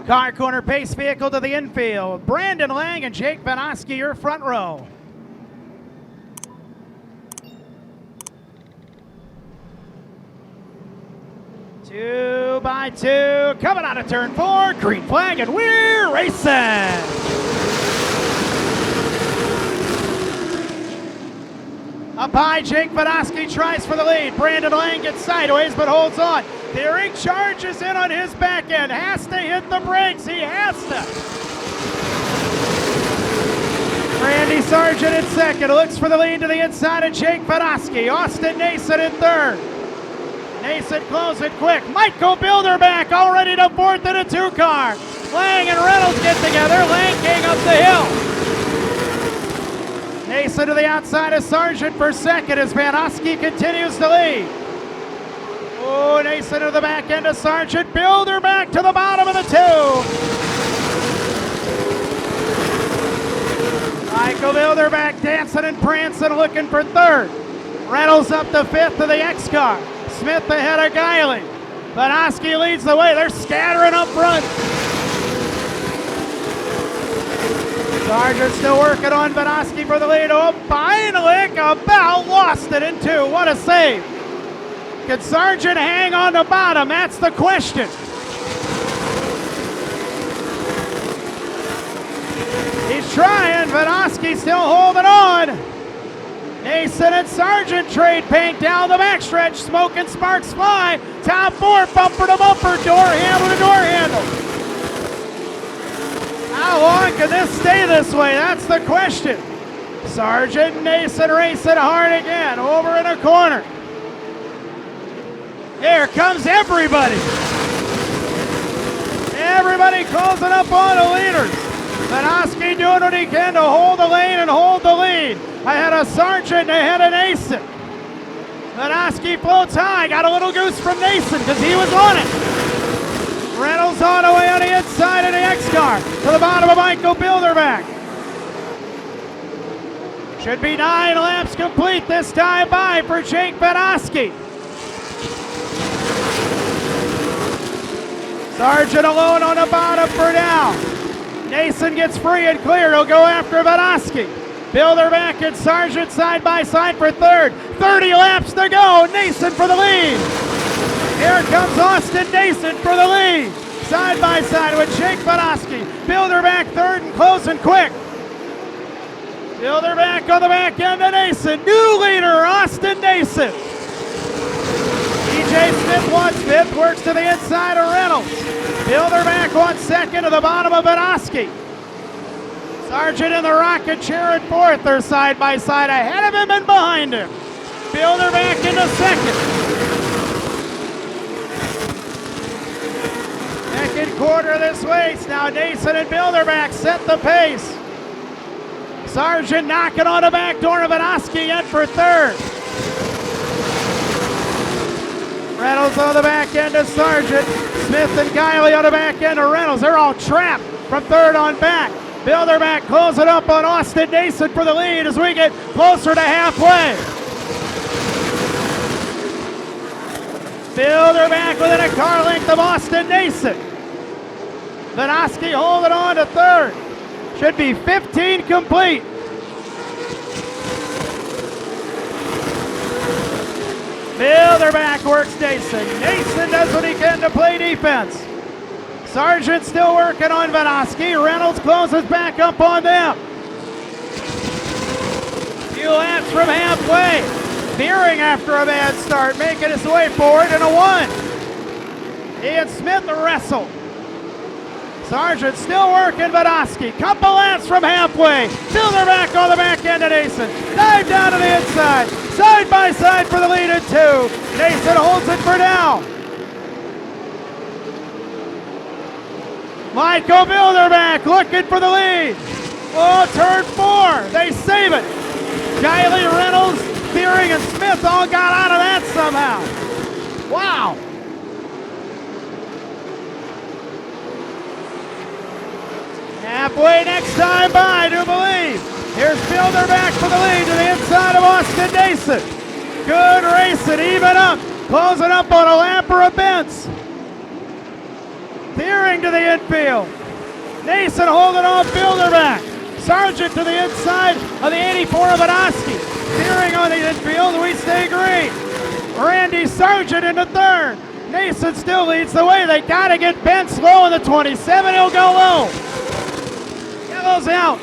Car corner pace vehicle to the infield. Brandon Lang and Jake Van Oski, your front row. Two by two, coming out of turn 4, green flag, and we're racing. Up high, Jake Van Oski tries for the lead. Brandon Lang gets sideways but holds on. Thiering charges in on his back end. Has to hit the brakes. He has to. Randy Sargent in second. Looks for the lead to the inside of Jake Van Oski. Austin Nason in third. Nason closing quick. Michael Bilderback all ready to fourth in a 2-car. Lang and Reynolds get together. Lang king up the hill. Nason to the outside of Sargent for second as Van Oski continues to lead. Oh, Nason to the back end of Sargent. Bilderback to the bottom of the 2. Michael Bilderback dancing and prancing, looking for third. Reynolds up to fifth to the X-car. Smith ahead of Guiley. Van Oski leads the way. They're scattering up front. Sargent still working on Van Oski for the lead. Oh, finally, about lost it in 2. What a save. Can Sargent hang on the bottom? That's the question. He's trying. Van Oski still holding on. Nason and Sargent trade paint down the backstretch. Smoke and sparks fly. Top 4, bumper to bumper, door handle to door handle. How long can this stay this way? That's the question. Sargent and Nason racing hard again. Over in a corner. Here comes everybody. Everybody closing up on the leaders. Van Oski doing what he can to hold the lane and hold the lead. Ahead of Sargent and ahead of Nason. Van Oski floats high. Got a little goose from Nason because he was on it. Reynolds on the way on the inside of the X-car. To the bottom of Michael Bilderback. Should be 9 laps complete this time by for Jake Van Oski. Sargent alone on the bottom for now. Nason gets free and clear. He'll go after Van Oski. Bilderback and Sargent side by side for third. 30 laps to go. Nason for the lead. Here comes Austin Nason for the lead. Side by side with Jake Van Oski. Bilderback third and closing quick. Bilderback on the back end of Nason. New leader, Austin Nason. EJ Smith wants fifth, works to the inside of Reynolds. Bilderback wants second to the bottom of Van Oski. Sargent in the rocket chair in fourth. They're side by side ahead of him and behind him. Bilderback into second. Second quarter of this race. Now Nason and Bilderback set the pace. Sargent knocking on the back door of Van Oski yet for third. Reynolds on the back end of Sargent. Smith and Guiley on the back end of Reynolds. They're all trapped from third on back. Bilderback closing up on Austin Nason for the lead as we get closer to halfway. Bilderback within a car length of Austin Nason. Van Oski holding on to third. Should be 15 complete. Bilderback works Nason. Nason does what he can to play defense. Sargent still working on Van Oski. Reynolds closes back up on them. Few laps from halfway. Thiering after a bad start, making his way forward in a 1. He and Smith wrestle. Sargent still working Van Oski. Couple laps from halfway. Bilderback on the back end of Nason. Dive down to the inside. Side by side for the lead in 2. Nason holds it for now. Michael Bilderback looking for the lead. Oh, turn 4. They save it. Guiley, Reynolds, Thiering, and Smith all got out of that somehow. Wow. Halfway next time by, I do believe. Here's Bilderback for the lead to the inside of Austin Nason. Good racing, even up. Closing up on a lap or a Benz. Thiering into the infield. Nason holding off Bilderback. Sargent to the inside of the 84 of Banoski. Steering on the infield, we stay green. Randy Sargent into third. Nason still leads the way. They got to get Bentz low in the 27. He'll go low. Yellow's out.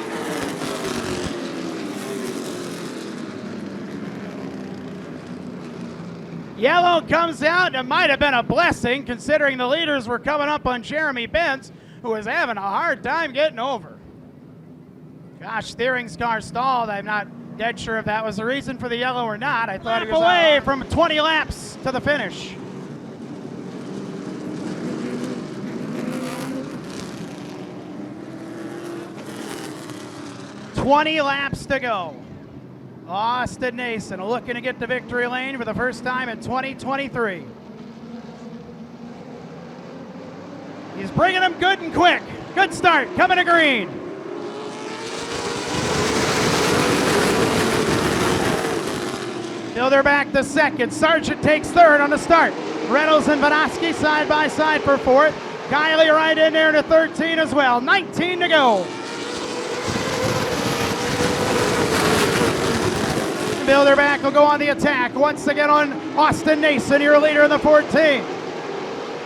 Yellow comes out. It might have been a blessing considering the leaders were coming up on Jeremy Bentz, who was having a hard time getting over. Gosh, Thiering's car stalled. I'm not dead sure if that was the reason for the yellow or not. I thought he was away from 20 laps to the finish. "20 laps to go. Austin Nason looking to get to victory lane for the first time in 2023. He's bringing them good and quick. Good start, coming to green. Bilderback the second. Sargent takes third on the start. Reynolds and Banoski side by side for fourth. Kiley right in there to 13 as well. 19 to go. Bilderback will go on the attack once again on Austin Nason, your leader in the 14.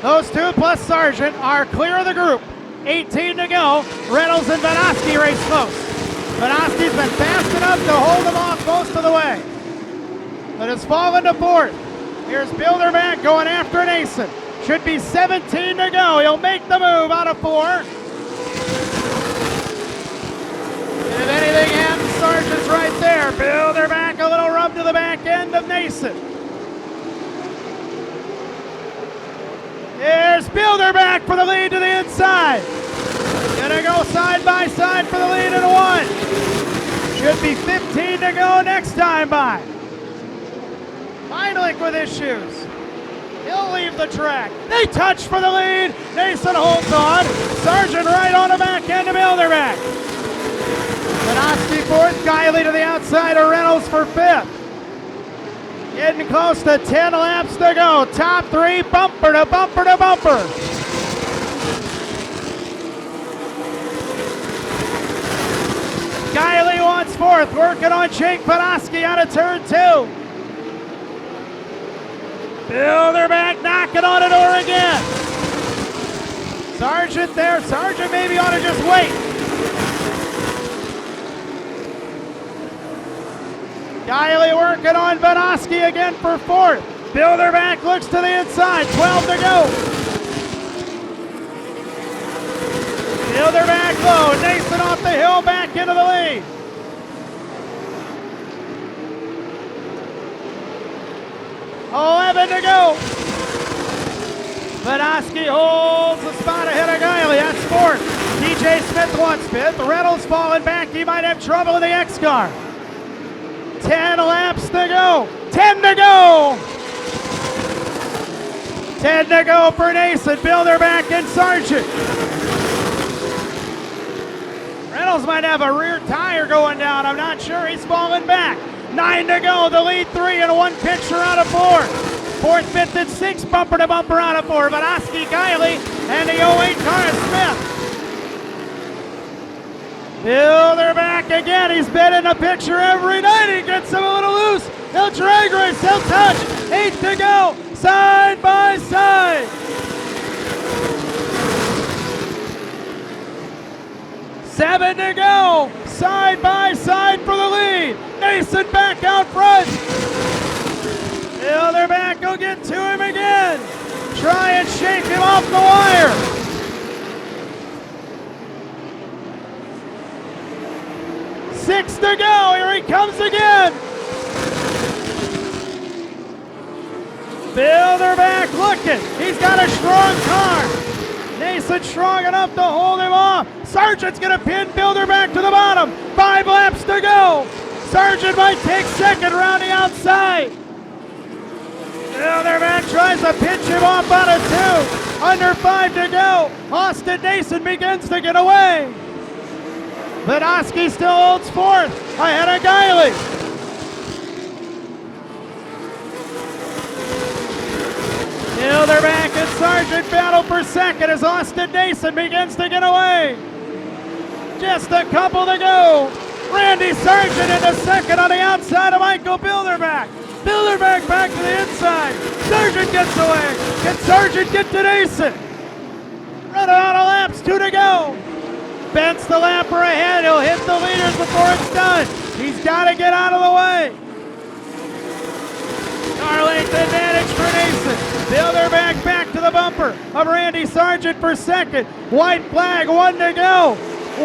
Those two plus Sargent are clear of the group. 18 to go. Reynolds and Banoski race close. Banoski's been fast enough to hold them off most of the way, but has fallen to fourth. Here's Bilderback going after Nason. Should be 17 to go. He'll make the move out of 4. If anything happens, Sargent's right there. Bilderback a little rub to the back end of Nason. Here's Bilderback for the lead to the inside. Gonna go side by side for the lead in 1. Should be 15 to go next time by. Heinrich with issues. He'll leave the track. They touch for the lead. Nason holds on. Sargent right on the back end of Bilderback. Banoski fourth, Kiley to the outside of Reynolds for fifth. Getting close to 10 laps to go. Top 3, bumper to bumper to bumper. Kiley wants fourth, working on Jake Banoski out of turn 2. Bilderback knocking on the door again. Sargent there. Sargent maybe ought to just wait. Kiley working on Banoski again for fourth. Bilderback looks to the inside. 12 to go. Bilderback low. Nason off the hill back into the lead. $11 to go. Banoski holds the spot ahead of Kiley. That's fourth. DJ Smith wants fifth. Reynolds falling back. He might have trouble in the X car. 10 laps to go. 10 to go. 10 to go for Nason. Bilderback and Sargent. Reynolds might have a rear tire going down. I'm not sure. He's falling back. 9 to go. The lead 3 and 1 picture out of 4. Fourth, fifth, and sixth bumper to bumper out of 4. Banoski, Kiley, and the 08 car is Smith. Bilderback again. He's been in the picture every night. He gets him a little loose. He'll drag race. He'll touch. 8 to go. Side by side. 7 to go. Side by side for the lead. Nason back out front. Bilderback will get to him again. Try and shake him off the wire. 6 to go. Here he comes again. Bilderback looking. He's got a strong car. Nason strong enough to hold him off. Sargent's going to pin Bilderback to the bottom. 5 laps to go. Sargent might take second around the outside. Bilderback tries to pinch him off out of 2. Under 5 to go. Austin Nason begins to get away. Banoski still holds fourth ahead of Kiley. Bilderback and Sargent battle for second as Austin Nason begins to get away. Just a couple to go. Randy Sargent into second on the outside of Michael Bilderback. Bilderback back to the inside. Sargent gets away. Can Sargent get to Nason? Running out of laps, 2 to go. Bents the lapper ahead. He'll hit the leaders before it's done. He's got to get out of the way. Car length advantage for Nason. Bilderback back to the bumper of Randy Sargent for second. White flag, 1 to go.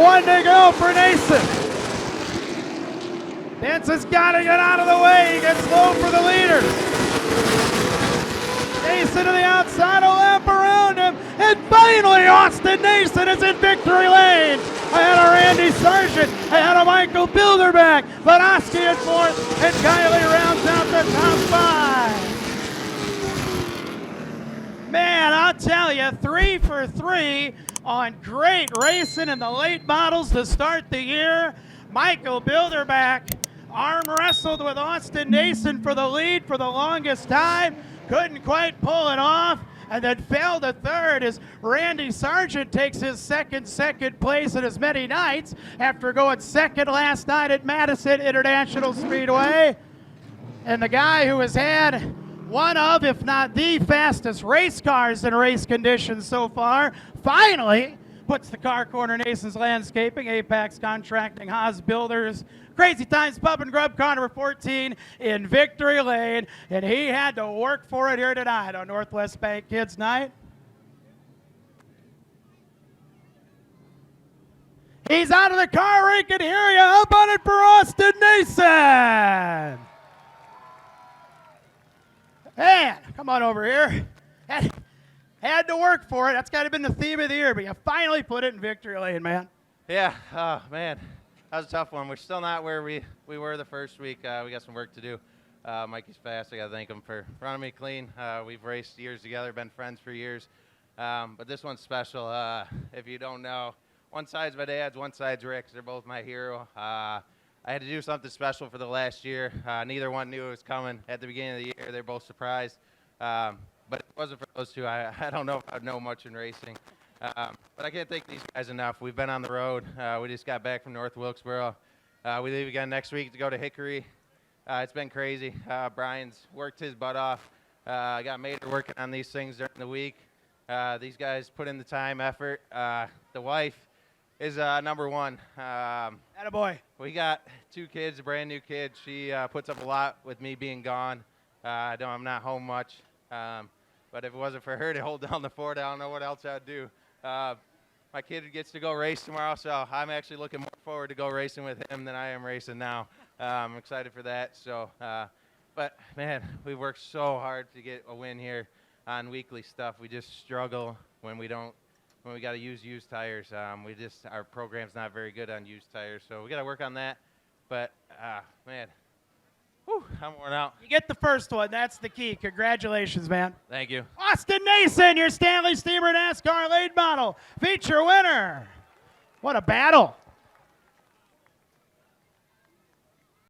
1 to go for Nason. Bents has got to get out of the way. He gets low for the leaders. Nason to the outside, a lap around him, and finally Austin Nason is in victory lane. Ahead of Randy Sargent, ahead of Michael Bilderback, Ladowski in fourth, and Kiley rounds out the top 5. Man, I'll tell you, 3 for 3 on great racing in the late models to start the year. Michael Bilderback arm wrestled with Austin Nason for the lead for the longest time. Couldn't quite pull it off, and then fell to third as Randy Sargent takes his second place in as many nights after going second last night at Madison International Speedway. And the guy who has had one of, if not the fastest race cars in race conditions so far, finally puts the Car Corner Nason's Landscaping, Apex Contracting, Haas Builders, Crazy Times Pub and Grub car number 14 in victory lane, and he had to work for it here tonight on Northwest Bank Kids Night. He's out of the car, we can hear you. Up on it for Austin Nason. Man, come on over here. Had to work for it. That's got to have been the theme of the year, but you finally put it in victory lane, man. Yeah, oh, man. That was a tough one. We're still not where we were the first week. We got some work to do. Mikey's fast. I got to thank him for running me clean. We've raced years together, been friends for years. But this one's special. If you don't know, one side's my dad's, one side's Rick's. They're both my hero. I had to do something special for the last year. Neither one knew it was coming at the beginning of the year. They're both surprised. But if it wasn't for those two, I don't know if I'd know much in racing. But I can't thank these guys enough. We've been on the road. We just got back from North Wilkesboro. We leave again next week to go to Hickory. It's been crazy. Brian's worked his butt off. I got Mater working on these things during the week. These guys put in the time, effort. The wife is number one. Attaboy. We got 2 kids, a brand new kid. She puts up a lot with me being gone. I'm not home much. But if it wasn't for her to hold down the fort, I don't know what else I'd do. My kid gets to go race tomorrow, so I'm actually looking more forward to go racing with him than I am racing now. I'm excited for that. So, but man, we worked so hard to get a win here on weekly stuff. We just struggle when we got to use used tires. Our program's not very good on used tires, so we got to work on that. But man. Whew, I'm worn out. You get the first one. That's the key. Congratulations, man. Thank you. Austin Nason, your Stanley Steamer NASCAR late model feature winner. What a battle.